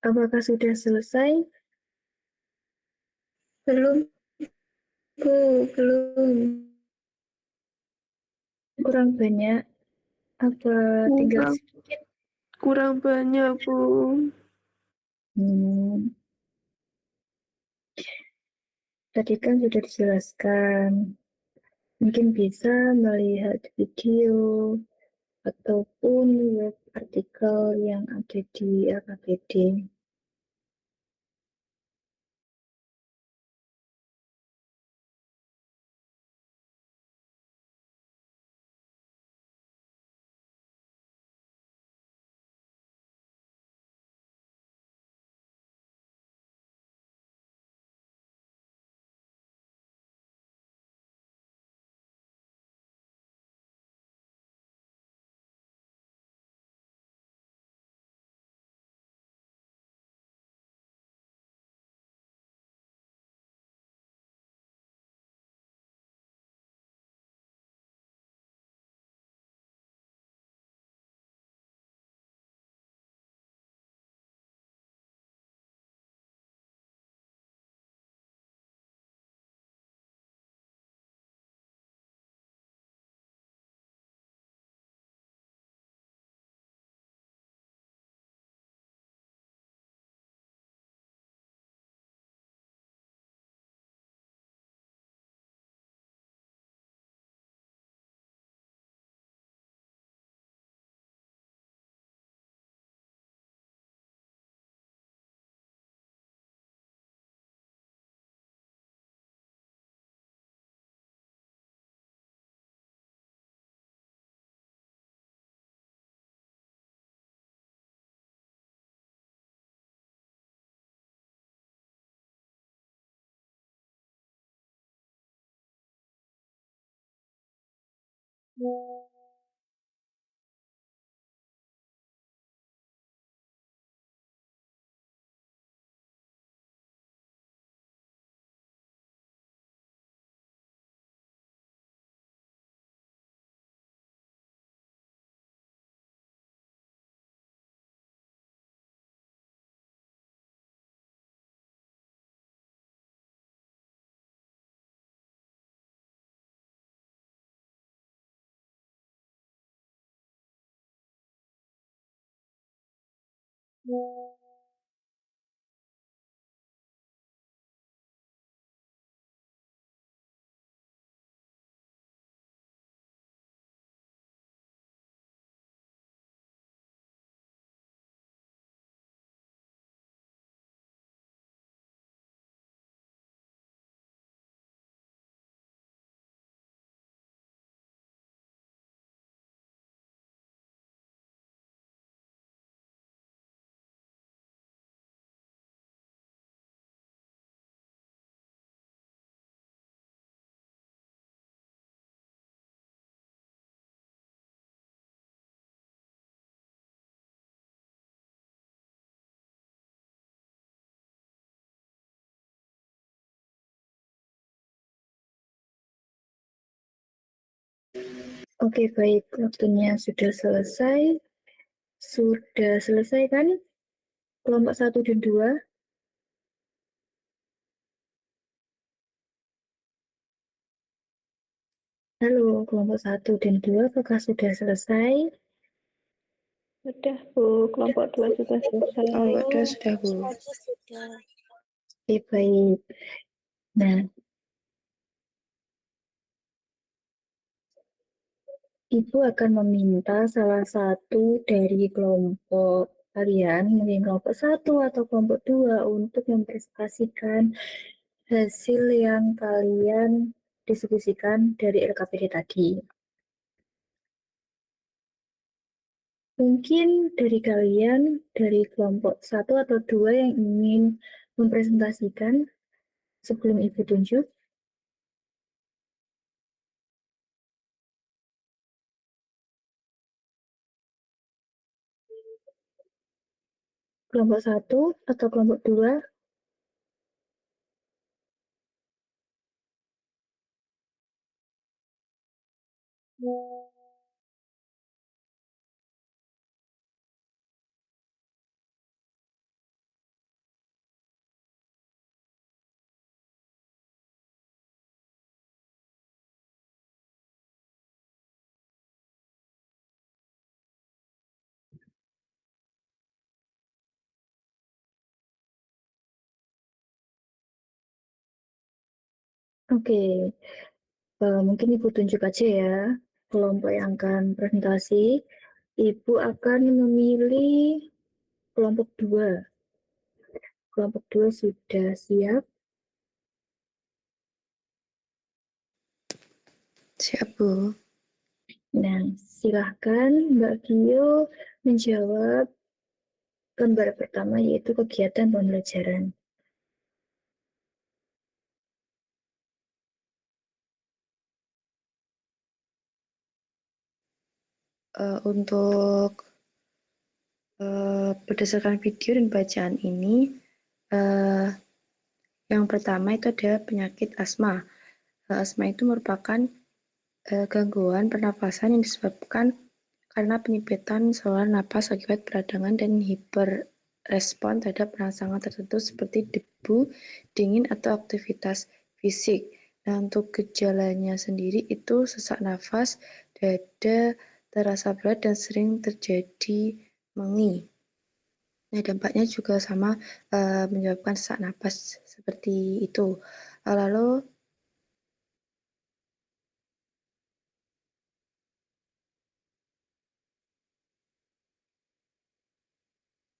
Apakah sudah selesai? Belum, Bu. Belum. Kurang banyak? Apa tinggal Kurang, sedikit? kurang banyak, Bu. Tadi kan sudah dijelaskan. Mungkin bisa melihat video ataupun web artikel yang ada di LKPD. Oke, baik. Waktunya sudah selesai. Sudah selesai kan? Kelompok 1 dan 2. Halo, kelompok 1 dan 2, apakah sudah selesai? Sudah, Bu. Kelompok 2 sudah selesai. Kelompok 2 sudah, Bu. Oke, baik. Nah, Ibu akan meminta salah satu dari kelompok kalian, mungkin kelompok 1 atau kelompok 2, untuk mempresentasikan hasil yang kalian diskusikan dari LKPD tadi. Mungkin dari kalian, dari kelompok 1 atau 2 yang ingin mempresentasikan sebelum Ibu tunjuk. Kelompok 1 atau kelompok 2. Oke, mungkin Ibu tunjuk aja ya kelompok yang akan presentasi. Ibu akan memilih kelompok 2. Kelompok 2 sudah siap? Siap, Bu. Nah, silahkan Mbak Gio menjawab gambar pertama yaitu kegiatan pembelajaran. Untuk berdasarkan video dan bacaan ini, yang pertama itu adalah penyakit asma. Asma itu merupakan gangguan pernafasan yang disebabkan karena penyempitan saluran napas akibat peradangan dan hiperrespon terhadap rangsangan tertentu seperti debu, dingin, atau aktivitas fisik. Nah, untuk gejalanya sendiri itu sesak nafas, dada terasa berat, dan sering terjadi mengi. Nah, dampaknya juga sama menyebabkan sesak napas seperti itu. Lalu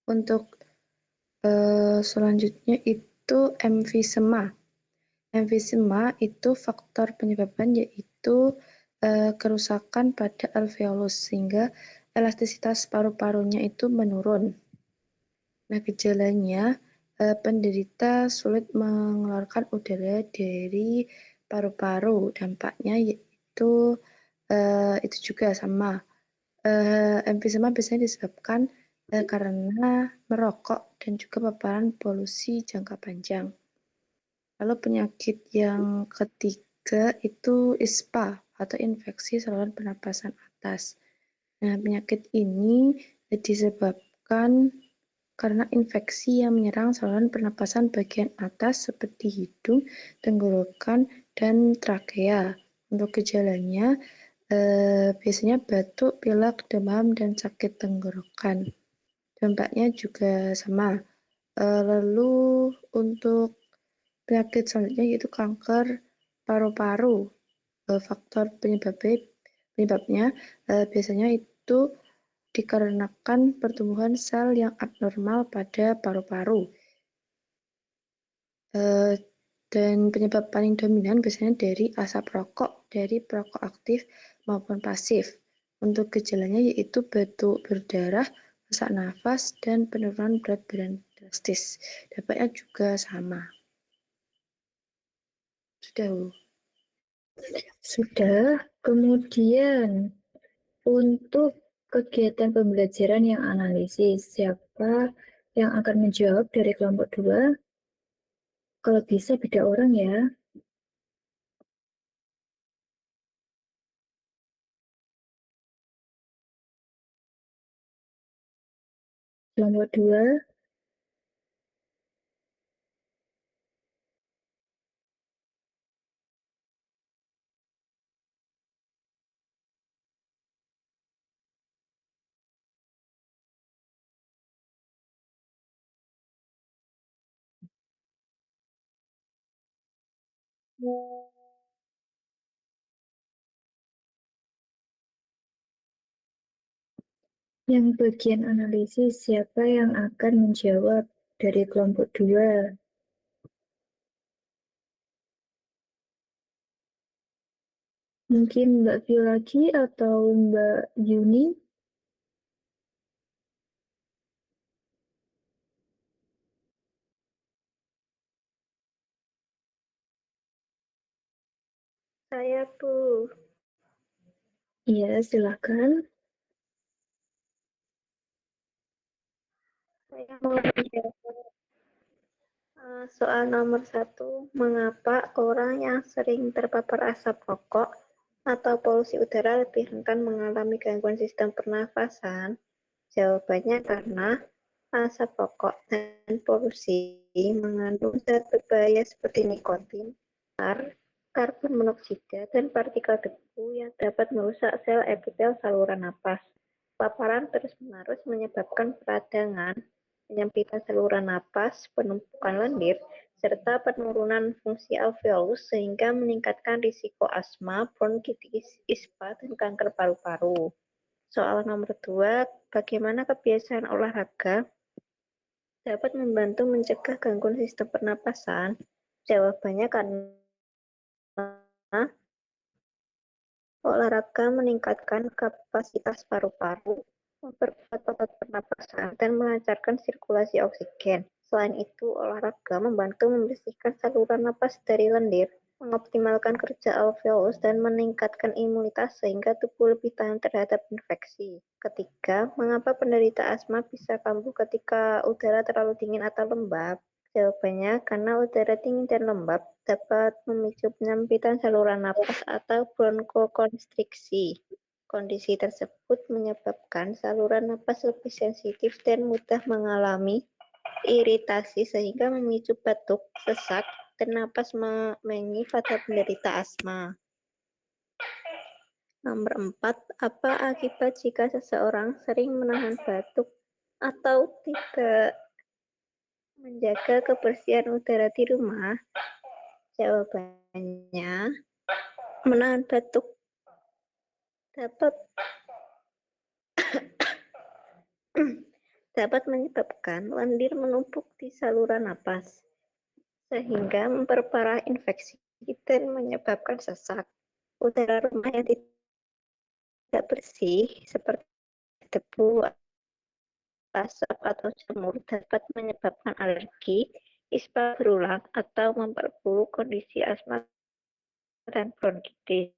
untuk selanjutnya itu emfisema. Emfisema itu faktor penyebabnya yaitu kerusakan pada alveolus sehingga elastisitas paru-parunya itu menurun. Nah, gejalanya penderita sulit mengeluarkan udara dari paru-paru. Dampaknya yaitu itu juga sama. Emfisema biasanya disebabkan karena merokok dan juga paparan polusi jangka panjang. Lalu penyakit yang ketiga itu ISPA atau infeksi saluran pernapasan atas. Nah, penyakit ini disebabkan karena infeksi yang menyerang saluran pernapasan bagian atas seperti hidung, tenggorokan, dan trakea. Untuk gejalanya biasanya batuk, pilek, demam, dan sakit tenggorokan. Dampaknya juga sama. Lalu untuk penyakit selanjutnya yaitu kanker paru-paru. Faktor penyebabnya biasanya itu dikarenakan pertumbuhan sel yang abnormal pada paru-paru. Dan penyebab paling dominan biasanya dari asap rokok, dari perokok aktif maupun pasif. Untuk gejalanya yaitu batuk berdarah, sesak nafas, dan penurunan berat badan drastis. Dampaknya juga sama. Sudah, Bu. Sudah, kemudian untuk kegiatan pembelajaran yang analisis, siapa yang akan menjawab dari kelompok 2? Kalau bisa beda orang ya. Kelompok 2, yang bagian analisis, siapa yang akan menjawab dari kelompok 2? Mungkin Mbak Vio lagi atau Mbak Yuni? Saya, Bu. Iya, silakan. Saya mau menjawab soal nomor 1. Mengapa orang yang sering terpapar asap rokok atau polusi udara lebih rentan mengalami gangguan sistem pernafasan? Jawabannya karena asap rokok dan polusi mengandung zat berbahaya seperti nikotin, karbon monoksida, dan partikel debu yang dapat merusak sel epitel saluran napas. Paparan terus-menerus menyebabkan peradangan, penyempitan saluran napas, penumpukan lendir, serta penurunan fungsi alveolus sehingga meningkatkan risiko asma, bronkitis, ISPA, dan kanker paru-paru. Soal nomor 2, bagaimana kebiasaan olahraga dapat membantu mencegah gangguan sistem pernapasan? Jawabannya karena olahraga meningkatkan kapasitas paru-paru, memperkuat otot pernapasan, dan melancarkan sirkulasi oksigen. Selain itu, olahraga membantu membersihkan saluran napas dari lendir, mengoptimalkan kerja alveolus, dan meningkatkan imunitas sehingga tubuh lebih tahan terhadap infeksi. Ketiga, mengapa penderita asma bisa kambuh ketika udara terlalu dingin atau lembab? Jawabannya, karena udara dingin dan lembab dapat memicu penyempitan saluran napas atau bronkokonstriksi. Kondisi tersebut menyebabkan saluran napas lebih sensitif dan mudah mengalami iritasi sehingga memicu batuk, sesak, dan napas mengi pada penderita asma. Nomor 4, apa akibat jika seseorang sering menahan batuk atau tidak menjaga kebersihan udara di rumah? Jawabannya, menahan batuk dapat dapat menyebabkan lendir menumpuk di saluran napas, sehingga memperparah infeksi dan menyebabkan sesak. Udara rumah yang tidak bersih, seperti debu, asap, atau jamur dapat menyebabkan alergi, ispa berulang, atau memperburuk kondisi asma dan bronkitis.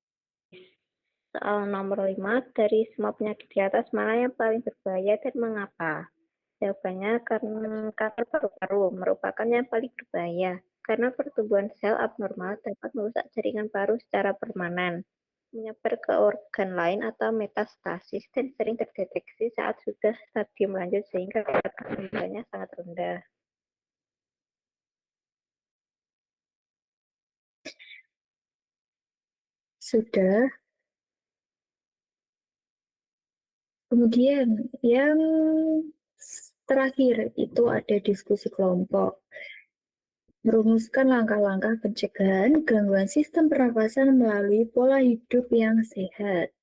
Soal nomor 5, dari semua penyakit di atas, mana yang paling berbahaya dan mengapa? Jawabannya, karena kanker paru-paru merupakan yang paling berbahaya, karena pertumbuhan sel abnormal dapat merusak jaringan paru secara permanen, menyebar ke organ lain atau metastasis, dan sering terdeteksi saat sudah stadium lanjut sehingga tingkat kesembuhannya sangat rendah. Sudah. Kemudian yang terakhir itu ada diskusi kelompok. Merumuskan langkah-langkah pencegahan gangguan sistem pernapasan melalui pola hidup yang sehat.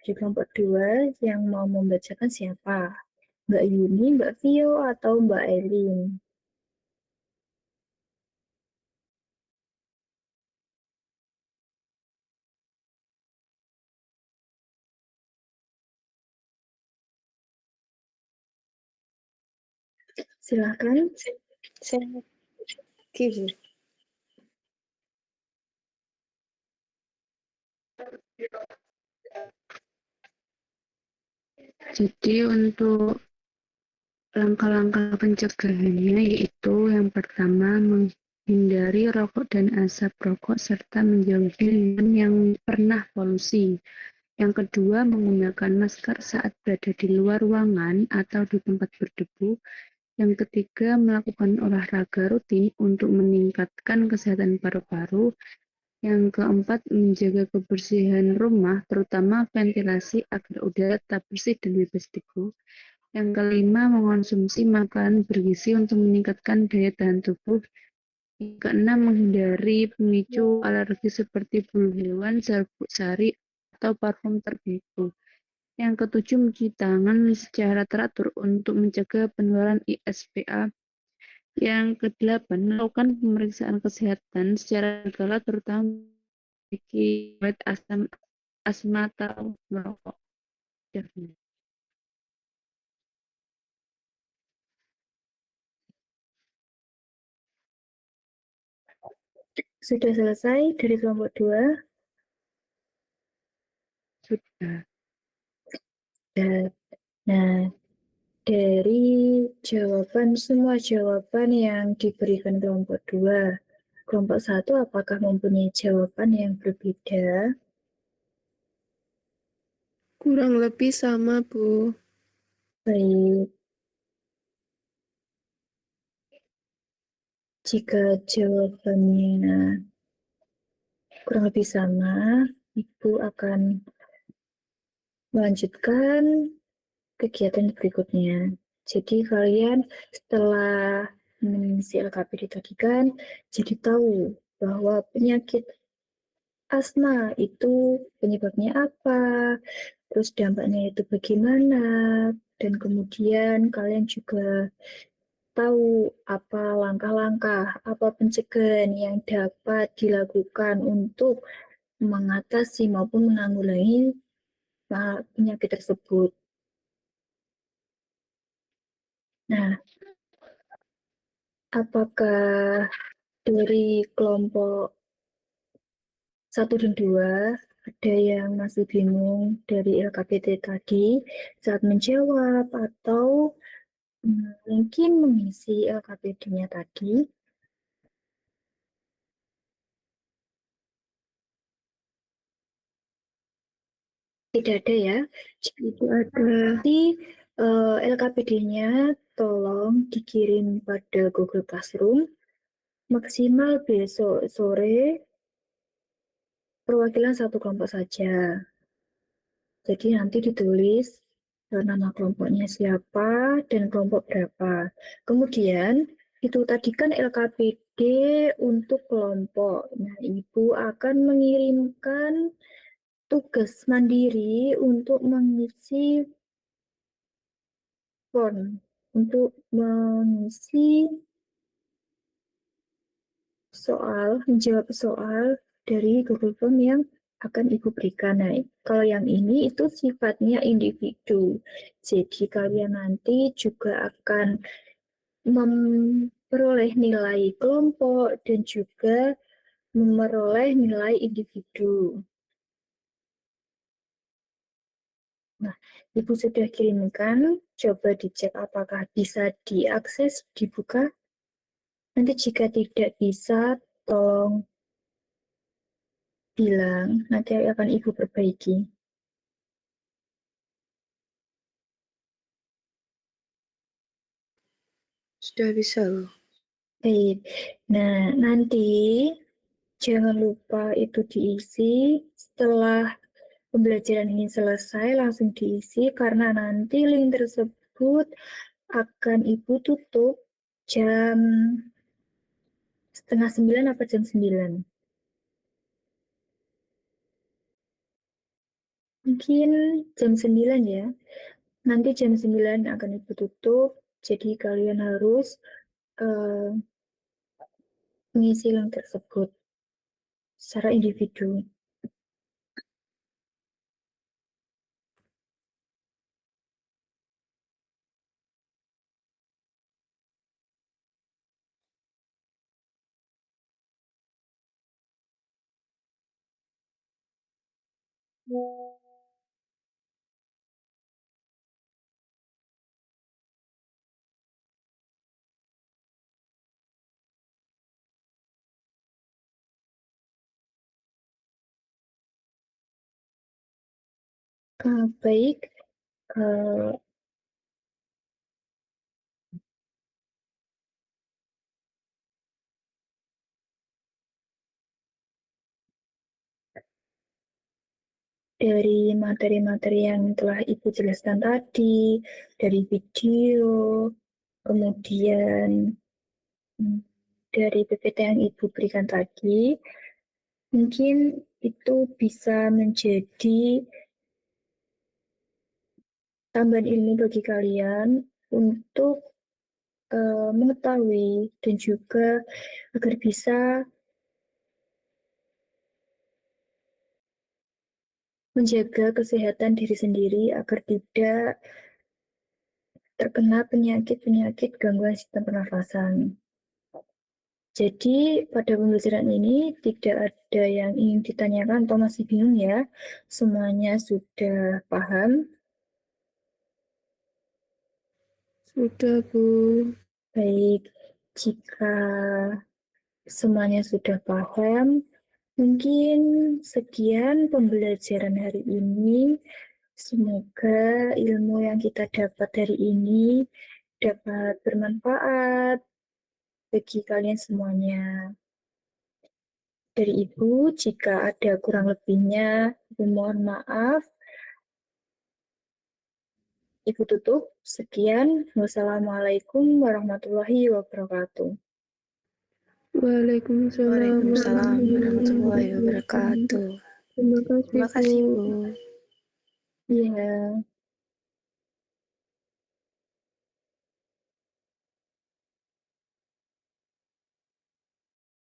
Di kelompok 2 yang mau membacakan siapa? Mbak Yuni, Mbak Vio, atau Mbak Elin? Silakan. Saya Ibu. Jadi untuk langkah-langkah pencegahannya yaitu yang pertama menghindari rokok dan asap rokok serta menjauhi lingkungan yang pernah polusi. Yang kedua, menggunakan masker saat berada di luar ruangan atau di tempat berdebu. Yang ketiga, melakukan olahraga rutin untuk meningkatkan kesehatan paru-paru. Yang keempat, menjaga kebersihan rumah, terutama ventilasi agar udara tetap bersih dan bebas debu. Yang kelima, mengonsumsi makanan bergizi untuk meningkatkan daya tahan tubuh. Yang keenam, menghindari pemicu alergi seperti bulu hewan, serbuk sari, atau parfum tertentu. Yang ketujuh, mencuci tangan secara teratur untuk mencegah penularan ISPA. Yang kedelapan, melakukan pemeriksaan kesehatan secara berkala terutama memiliki riwayat asma atau merokok. Sudah selesai dari kelompok 2? Sudah. Nah, dari semua jawaban yang diberikan kelompok 2, kelompok 1 apakah mempunyai jawaban yang berbeda? Kurang lebih sama, Bu. Baik. Jika jawabannya kurang lebih sama, Ibu akan melanjutkan kegiatan berikutnya. Jadi kalian setelah mengisi LKPD tadi kan, jadi tahu bahwa penyakit asma itu penyebabnya apa, terus dampaknya itu bagaimana, dan kemudian kalian juga tahu apa langkah-langkah, apa pencegahan yang dapat dilakukan untuk mengatasi maupun menanggulangi penyakit tersebut. Nah, apakah dari kelompok 1 dan 2 ada yang masih bingung dari LKPD tadi saat menjawab atau mungkin mengisi LKPD-nya tadi? Tidak ada ya. Itu ada. Nanti LKPD-nya tolong dikirim pada Google Classroom maksimal besok sore perwakilan satu kelompok saja. Jadi nanti ditulis nama kelompoknya siapa dan kelompok berapa. Kemudian itu tadi kan LKPD untuk kelompok. Nah, Ibu akan mengirimkan tugas mandiri untuk mengisi form, untuk mengisi menjawab soal dari Google Form yang akan Ibu berikan. Nah, kalau yang ini itu sifatnya individu. Jadi kalian nanti juga akan memperoleh nilai kelompok dan juga memperoleh nilai individu. Nah, Ibu sudah kirimkan, coba dicek apakah bisa diakses, dibuka. Nanti jika tidak bisa, tolong bilang, nanti akan Ibu perbaiki. Sudah bisa loh. Baik, nah nanti jangan lupa itu diisi setelah pembelajaran ini selesai, langsung diisi karena nanti link tersebut akan Ibu tutup jam 8:30 atau jam 9. Mungkin jam 9 ya. Nanti jam 9 akan Ibu tutup, jadi kalian harus mengisi link tersebut secara individu. Baik, dari materi-materi yang telah Ibu jelaskan tadi, dari video, kemudian dari PPT yang Ibu berikan tadi, mungkin itu bisa menjadi tambahan ilmu bagi kalian untuk mengetahui dan juga agar bisa menjaga kesehatan diri sendiri agar tidak terkena penyakit-penyakit gangguan sistem pernafasan. Jadi pada pembelajaran ini tidak ada yang ingin ditanyakan atau masih bingung ya. Semuanya sudah paham. Sudah, Bu. Baik, jika semuanya sudah paham, mungkin sekian pembelajaran hari ini. Semoga ilmu yang kita dapat hari ini dapat bermanfaat bagi kalian semuanya. Dari Ibu, jika ada kurang lebihnya, Ibu mohon maaf. Ibu tutup. Sekian. Wassalamualaikum warahmatullahi wabarakatuh. Waalaikumsalam Waalaikumsalam warahmatullahi wabarakatuh. wabarakatuh. Terima kasih, Terima kasih, Bu. Bu. Iya.